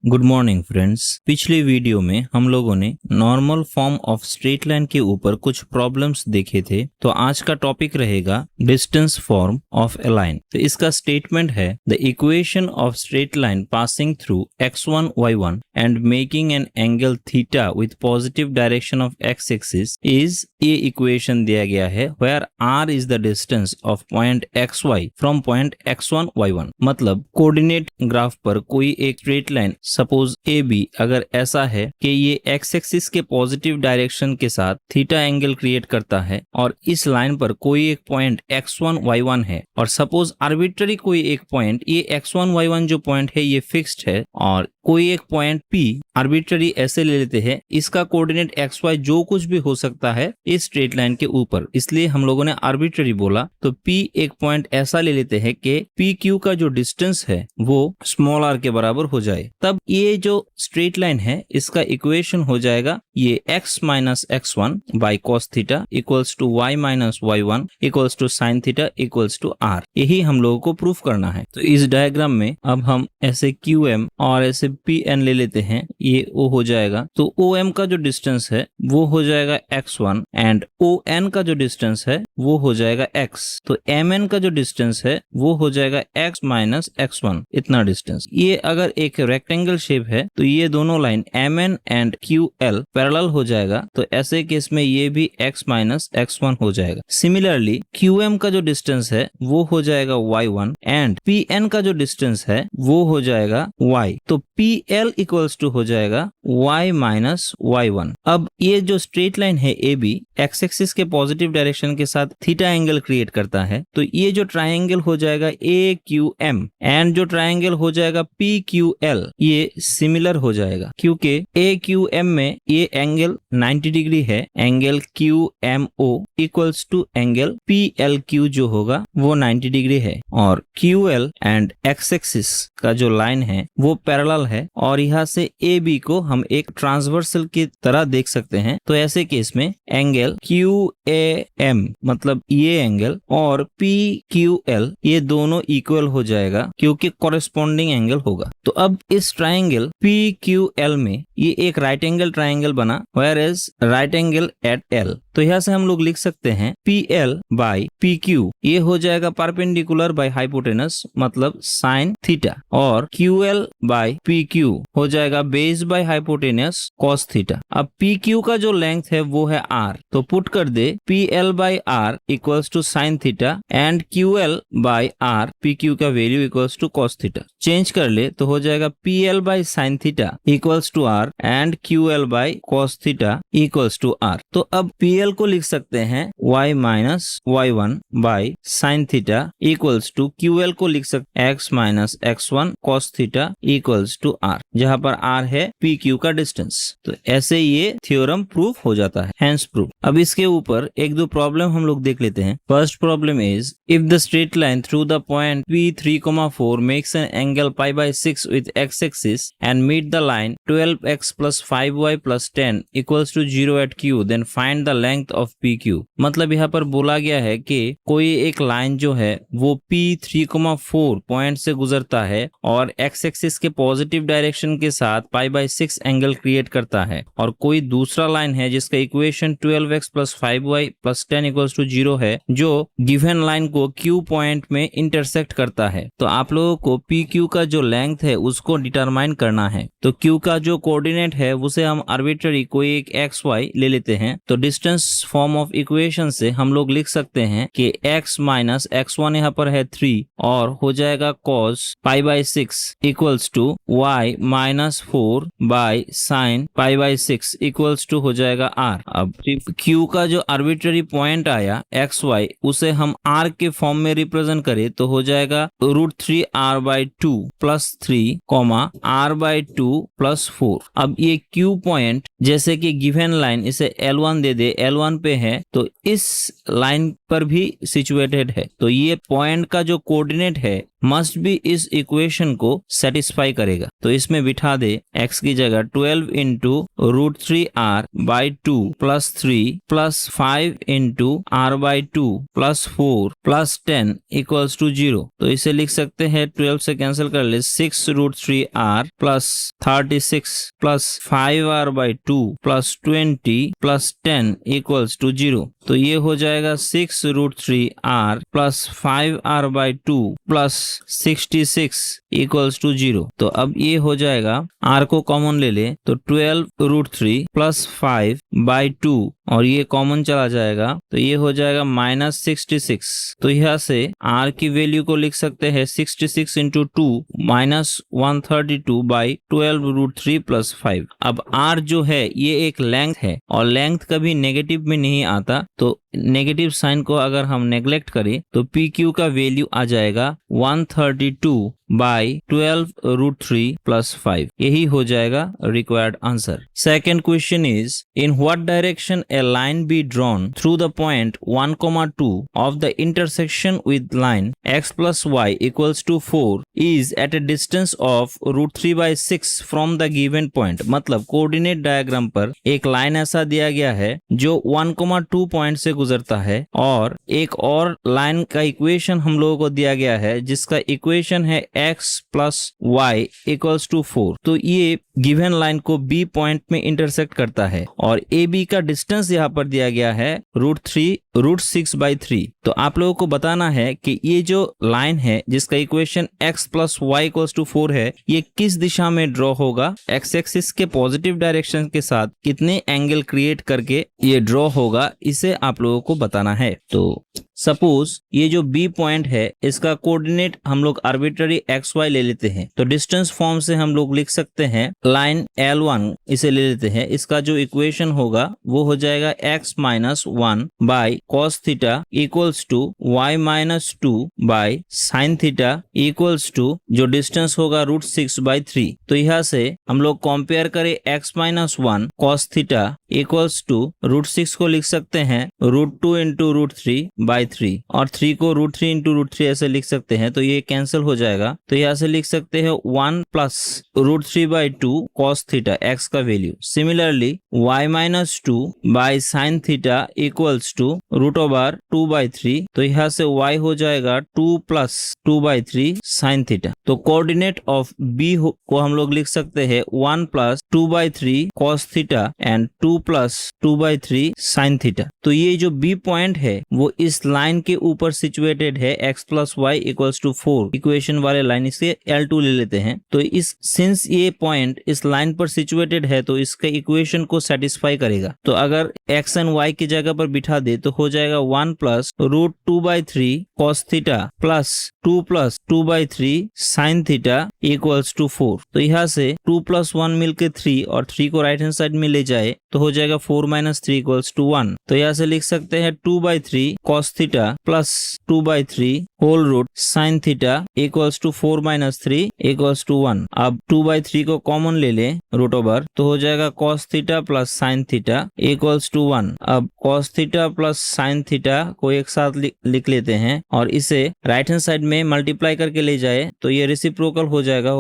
Good morning friends. पिछले video में हम लोगों ने normal form of straight line के ऊपर कुछ प्रॉब्लम्स देखे थे। तो आज का टॉपिक रहेगा distance form of a line. तो इसका स्टेटमेंट है the equation of straight line passing through x1 y1 and making an angle theta with positive direction of x axis is, ये इक्वेशन दिया गया है where r is the distance of point xy from point x1 y1। मतलब coordinate graph पर कोई एक straight line suppose A B अगर ऐसा है कि ये एक्स एक्सिस के पॉजिटिव डायरेक्शन के साथ थीटा एंगल क्रिएट करता है और इस लाइन पर कोई एक पॉइंट x1 y1 है और सपोज आर्बिट्ररी कोई एक पॉइंट, ये x1 y1 जो पॉइंट है ये फिक्स्ड है और कोई एक पॉइंट P आर्बिट्ररी ऐसे ले लेते हैं, इसका कोऑर्डिनेट xy जो कुछ भी हो सकता है इस स्ट्रेट लाइन के ऊपर, इसलिए हम लोगों ने आर्बिट्ररी बोला। तो P एक पॉइंट ऐसा ले लेते हैं कि PQ का जो डिस्टेंस है वो स्मॉल r के बराबर हो जाए। तब ये जो स्ट्रेट लाइन है इसका इक्वेशन हो जाएगा ये x minus x1 by cos theta equals to y minus y1 equals to sine theta equals to r। यही हम लोगों को प्रूफ करना है। तो इस डायग्राम में अब हम ऐसे QM और ऐसे PN ले लेते हैं, ये O हो जाएगा। तो OM का जो डिस्टेंस है वो हो जाएगा x1 एंड ON का जो डिस्टेंस है वो हो जाएगा x। तो MN का जो डिस्टेंस है वो हो जाएगा x माइनस x1, इतना डिस्टेंस। ये अगर एक रेक्टेंगल शेप है तो ये दोनों line MN and QL parallel हो जाएगा, तो ऐसे केस में ये भी x माइनस x1 हो जाएगा। सिमिलरली QM का जो डिस्टेंस है वो हो जाएगा y1 एंड PN का जो डिस्टेंस है वो हो जाएगा y। तो PL इक्वल्स टू हो जाएगा y माइनस y1। अब ये जो स्ट्रेट लाइन है AB एक्स एक्सिस के पॉजिटिव डायरेक्शन के साथ थीटा एंगल क्रिएट करता है, तो ये जो ट्राइंगल हो जाएगा AQM एंड जो ट्राइंगल हो जाएगा PQL ये सिमिलर हो जाएगा, क्योंकि AQM में ये एंगल 90 डिग्री है, angle QMO equals to angle PLQ जो होगा वो 90 डिग्री है और QL एंड एक्स एक्सिस का जो लाइन है वो पैरेलल है और यहाँ से AB को हम एक ट्रांसवर्सल की तरह देख सकते हैं। तो ऐसे केस में एंगल QAM मतलब ये एंगल और PQL ये दोनों इक्वल हो जाएगा क्योंकि कॉरेस्पॉन्डिंग एंगल होगा। तो अब इस ट्राइंगल PQL में ये एक राइट एंगल ट्राइंगल बना, where is right angle at L। तो यहाँ से हम लोग लिख सकते हैं PL बाई PQ ये हो जाएगा परपेंडिकुलर बाई हाइपोटेनस मतलब साइन थीटा और QL बाई PQ हो जाएगा base by hypotenuse cos theta. अब PQ का जो लेंथ है वो है R, तो पुट कर दे PL by R equals to sine theta and QL by R PQ का value equals to cos theta. Change कर ले तो हो जाएगा PL by sine theta equals to R and QL by cos theta equals to R। तो अब PL को लिख सकते हैं y minus y1 by sine theta equals to QL को लिख सकते हैं x minus x1 cos theta equals to R, जहां पर R है PQ का डिस्टेंस। तो ऐसे ये थ्योरम प्रूफ हो जाता है, हेंस प्रूफ। अब इसके ऊपर एक दो प्रॉब्लम हम लोग देख लेते हैं। First problem is if the straight line through the point P3,4 makes an angle π/6 with x axis and meet the line 12x plus 5y plus 10 equals to 0 at Q, then find the length of PQ। मतलब यहाँ पर बोला गया है कि कोई एक line जो है वो P3,4 पॉइंट से गुजरता है और x एक्सिस के पॉजिटिव डायरेक्शन के साथ π/6 एंगल क्रिएट करता है, और कोई दूसरा लाइन है जिसका equation 12x plus 5y plus 10 equals to 0 है जो गिवन लाइन को Q पॉइंट में इंटरसेक्ट करता है। तो आप लोगों को PQ का जो लेंथ है उसको डिटरमाइन करना है। तो Q का जो कोऑर्डिनेट है उसे हम आर्बिट्ररी कोई एक xy ले लेते हैं। तो डिस्टेंस फॉर्म ऑफ इक्वेशन से हम लोग लिख सकते हैं कि x माइनस x1 यहाँ पर है 3 और हो जाएगा cos π/6 equals to y minus 4 by sine π/6 equals to हो जाएगा r। अब Q का जो आर्बिट्ररी पॉइंट आया xy उसे हम r के फॉर्म में रिप्रेजेंट करें तो हो जाएगा √3r/2 प्लस 3 r/2 प्लस 4। अब ये Q पॉइंट जैसे कि गिवन लाइन इसे L1 दे दे, L1 पे है तो इस लाइन पर भी सिचुएटेड है। तो ये पॉइंट का जो कोऑर्डिनेट है मस्ट बी इस इक्वेशन को सेटिस्फाई करेगा। तो इसमें बिठा दे x की जगह 12 into √3r by 2 plus 3 plus 5 into r by 2 plus 4 plus 10 equals to 0। तो इसे लिख सकते हैं 12 से कैंसिल कर ले 6√3r plus 36 plus 5r by 2 plus 20 plus 10 equals to 0। तो ये हो जाएगा 6√3r plus 5r by 2 plus 66 equals to 0। तो अब ये हो जाएगा, r को कॉमन ले ले तो 12√3 प्लस 5 बाई 2 और ये कॉमन चला जाएगा तो ये हो जाएगा -66। तो यहाँ से r की वैल्यू को लिख सकते हैं 66 इंटू 2 -132 बाई 12√3 प्लस 5। अब r जो है ये एक लेंथ है और लेंथ कभी नेगेटिव में नहीं आता, तो नेगेटिव साइन को अगर हम नेग्लेक्ट करें तो PQ का वैल्यू आ जाएगा 132 बाई 12√3 प्लस 5। यही हो जाएगा required answer. Second question is, in what direction a line be drawn through the point 1,2 of the intersection with line x plus y equals to 4 is at a distance of √3/6 from the given point. मतलब coordinate diagram पर एक line ऐसा दिया गया है जो 1,2 point से गुजरता है और एक और लाइन का इक्वेशन हम लोगों को दिया गया है जिसका इक्वेशन है x plus y equals to 4। तो ये गिवन लाइन को B पॉइंट में इंटरसेक्ट करता है और AB का डिस्टेंस यहाँ पर दिया गया है √6/3। तो आप लोगों को बताना है कि ये जो लाइन है जिसका equation x plus y equals to 4 है, ये किस दिशा में ड्रॉ होगा, x एक्सिस के पॉजिटिव डायरेक्शन के साथ कितने एंगल क्रिएट करके ये ड्रॉ होगा, इसे आप लोगों को बताना है। तो सपोज ये जो B पॉइंट है इसका कोऑर्डिनेट हम लोग आर्बिट्ररी XY ले लेते हैं। तो डिस्टेंस फॉर्म से हम लोग लिख सकते हैं लाइन L1 इसे ले लेते हैं। इसका जो इक्वेशन होगा वो हो जाएगा x minus 1 by cos theta equals to y minus 2 by sine theta equals to जो डिस्टेंस होगा √6/3। तो यहाँ से हम लोग कंपेयर करें x minus 1 cos theta equals to √6 को लिख सकते हैं √2 इंटू √3/3 और 3 को √3 इंटू √3 ऐसे लिख सकते हैं। तो ये कैंसिल हो जाएगा। तो यहाँ से लिख सकते हैं 1 प्लस √3/2 कॉस थीटा x का value. Similarly y minus 2 by sine theta equals to √2/3। तो यहाँ से y हो जाएगा 2 प्लस 2/3 साइन थीटा। तो कोऑर्डिनेट ऑफ B को हम लोग लिख सकते हैं 1 plus 2/3 cos theta and 2 plus 2/3 sine theta. तो ये जो B पॉइंट है वो इस लाइन के ऊपर सिचुएटेड है x plus y equals to 4 equation वाले लाइन, इसे L2 ले लेते हैं। तो इस सिंस ये पॉइंट इस लाइन पर सिचुएटेड है तो इसके इक्वेशन को सेटिस्फाई करेगा। तो अगर x एंड y की जगह पर बिठा दे तो हो जाएगा 1 plus √2/3 cos theta plus 2 plus 2/3 sine theta equals to 4। तो यहाँ से 2 प्लस 1 मिलकर 3 और 3 को राइट हैंड साइड में ले जाए तो हो जाएगा 4 माइनस 3 इक्वल्स टू 1। तो यहाँ से लिख सकते हैं 2/3 cos theta plus 2/3 whole root sine theta equals to 4 minus 3 equals to 1। अब 2/3 को कॉमन ले ले रूट ओवर तो हो जाएगा cos theta plus sine theta equals to 1। अब cos theta plus sine theta को एक साथ लिख लेते हैं और इसे राइट हैंड साइड में मल्टीप्लाई करके ले जाए तो ये रेसिप्रोकल हो जाएगा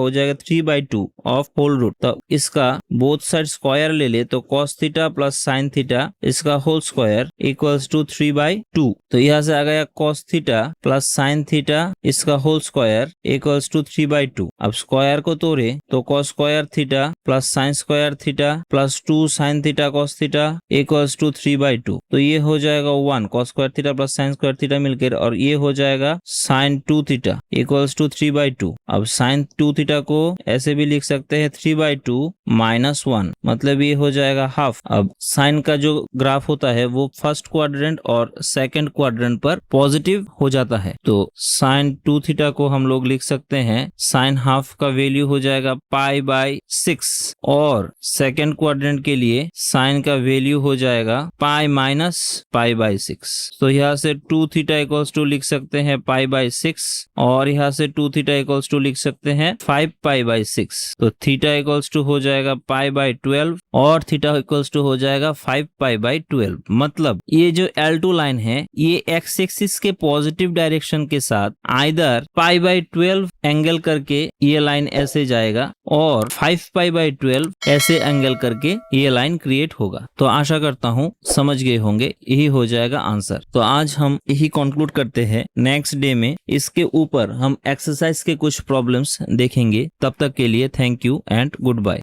3/2 ऑफ होल रूट। तो इसका बोथ साइड स्क्वायर ले ले तो cos theta plus sine theta इसका होल स्क्वायर इक्वल्स टू 3/2। तो यहाँ से आ गया cos theta plus sine theta इसका होल स्क्वायर इक्वल्स टू 3/2। अब स्क्वायर को तोड़े तो cos square theta plus sine square theta plus 2 sine theta cos theta equals to 3/2। तो ये हो जाएगा 1 cos square theta plus sine square theta मिलकर और ये हो जाएगा साइन 2 थीटा इक्वल्स टू 3/2। अब साइन 2 थीटा को ऐसे भी लिख सकते हैं 3/2 माइनस 1, मतलब ये हो जाएगा हाफ। अब साइन का जो ग्राफ होता है वो फर्स्ट क्वाड्रेंट और सेकंड क्वाड्रेंट पर पॉजिटिव हो जाता है। तो साइन 2 थीटा को हम लोग लिख सकते हैं साइन हाफ का वैल्यू हो जाएगा π/6 और सेकंड क्वाड्रेंट के लिए साइन का वैल्यू हो जाएगा π माइनस π/6। तो यहाँ से 2 थीटा इक्वल्स टू लिख सकते हैं π/6 और यहाँ से 2 थीटा इक्वल्स इक्वल्स टू लिख सकते हैं 5 पाई बाई 6। तो थीटा इक्वल्स टू हो जाएगा पाई बाई 12 और थीटा इक्वल्स टू हो जाएगा 5 पाई बाई 12। मतलब ये जो L2 लाइन है ये एक्स एक्सिस के पॉजिटिव डायरेक्शन के साथ आइदर पाई बाई 12 एंगल करके ये लाइन ऐसे जाएगा और 5 पाई बाई 12 ऐसे एंगल करके ये लाइन क्रिएट होगा। तो आशा करता हूँ समझ गए होंगे, यही हो जाएगा आंसर। तो आज हम यही कंक्लूड करते हैं। नेक्स्ट डे में इसके ऊपर हम एक्सरसाइज के कुछ प्रॉब्लम्स देखेंगे। तब तक के लिए thank you and good bye.